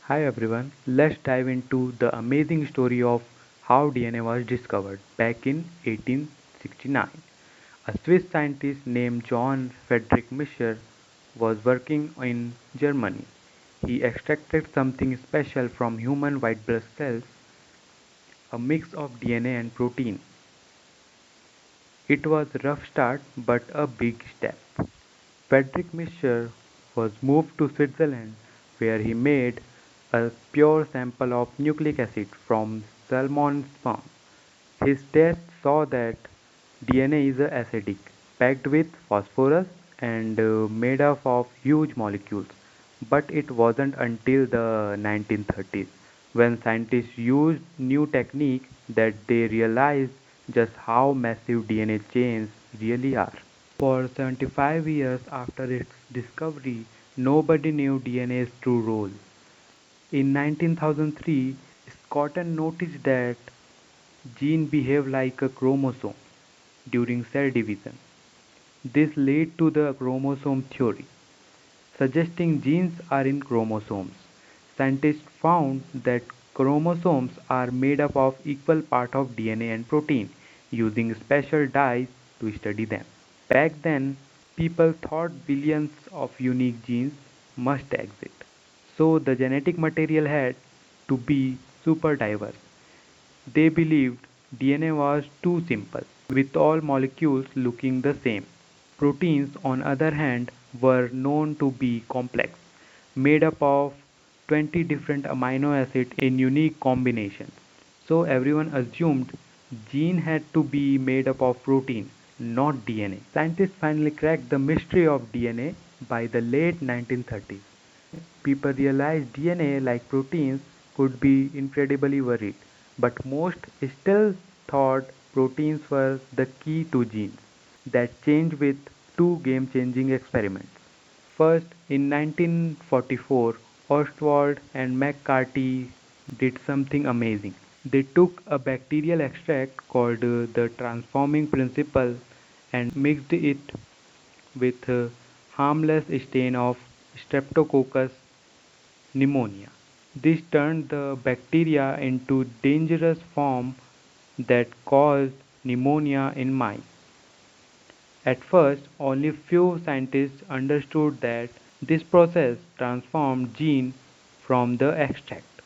Hi everyone, let's dive into the amazing story of how DNA was discovered back in 1869. A Swiss scientist named John Friedrich Mischer was working in Germany. He extracted something special from human white blood cells, a mix of DNA and protein. It was a rough start but a big step. Friedrich Mischer was moved to Switzerland where he made a pure sample of nucleic acid from salmon sperm. His test saw that DNA is acidic, packed with phosphorus and made up of huge molecules. But it wasn't until the 1930s when scientists used new technique that they realized just how massive DNA chains really are. For 75 years after its discovery, nobody knew DNA's true role. In 1903, Scotton noticed that genes behave like a chromosome during cell division. This led to the chromosome theory, suggesting genes are in chromosomes. Scientists found that chromosomes are made up of equal parts of DNA and protein, using special dyes to study them. Back then, people thought billions of unique genes must exist, so the genetic material had to be super diverse. They believed DNA was too simple, with all molecules looking the same. Proteins, on the other hand, were known to be complex, made up of 20 different amino acids in unique combinations. So everyone assumed gene had to be made up of protein, not DNA. Scientists finally cracked the mystery of DNA by the late 1930s. People realized DNA, like proteins, could be incredibly varied, but most still thought proteins were the key to genes. That changed with two game changing experiments. First, in 1944, Ostwald and McCarthy did something amazing. They took a bacterial extract called the transforming principle and mixed it with a harmless strain of Streptococcus pneumonia. This turned the bacteria into dangerous form that caused pneumonia in mice. At first, only few scientists understood that this process transformed gene from the extract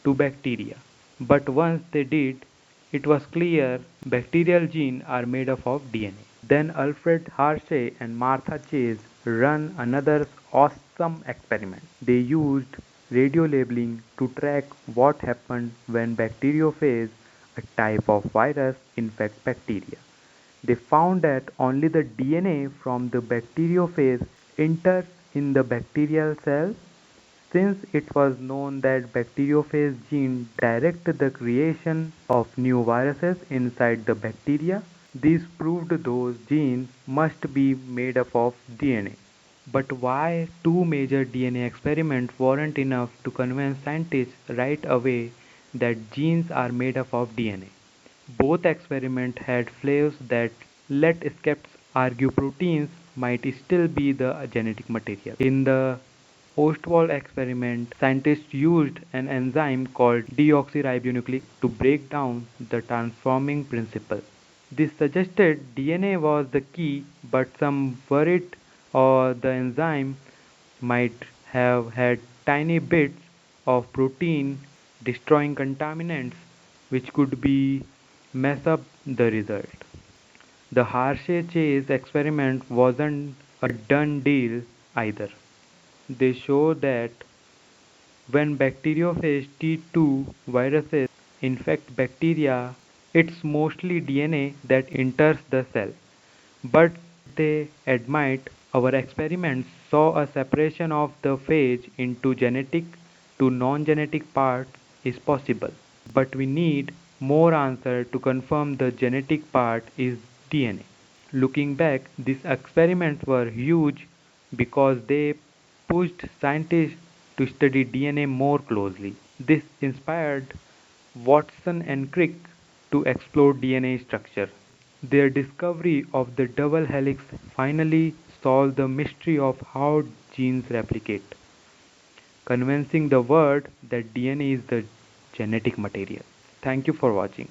to bacteria. But once they did, it was clear bacterial genes are made up of DNA. Then Alfred Hershey and Martha Chase ran another awesome experiment. They used radio labeling to track what happened when bacteriophage, a type of virus, infects bacteria. They found that only the DNA from the bacteriophage enters in the bacterial cell. Since it was known that bacteriophage genes direct the creation of new viruses inside the bacteria, this proved those genes must be made up of DNA. But why two major DNA experiments weren't enough to convince scientists right away that genes are made up of DNA? Both experiments had flaws that let skeptics argue proteins might still be the genetic material. In the Ostwald experiment, scientists used an enzyme called deoxyribonucleic to break down the transforming principle. This suggested DNA was the key, but some worried the enzyme might have had tiny bits of protein destroying contaminants which could be mess up the result. The Hershey-Chase experiment wasn't a done deal either. They show that when bacteriophage T2 viruses infect bacteria, it's mostly DNA that enters the cell. But they admit our experiments saw a separation of the phage into genetic to non-genetic parts is possible. But we need more answer to confirm the genetic part is DNA. Looking back, these experiments were huge because they pushed scientists to study DNA more closely. This inspired Watson and Crick to explore DNA structure. Their discovery of the double helix finally solved the mystery of how genes replicate. convincing the world that DNA is the genetic material. Thank you for watching.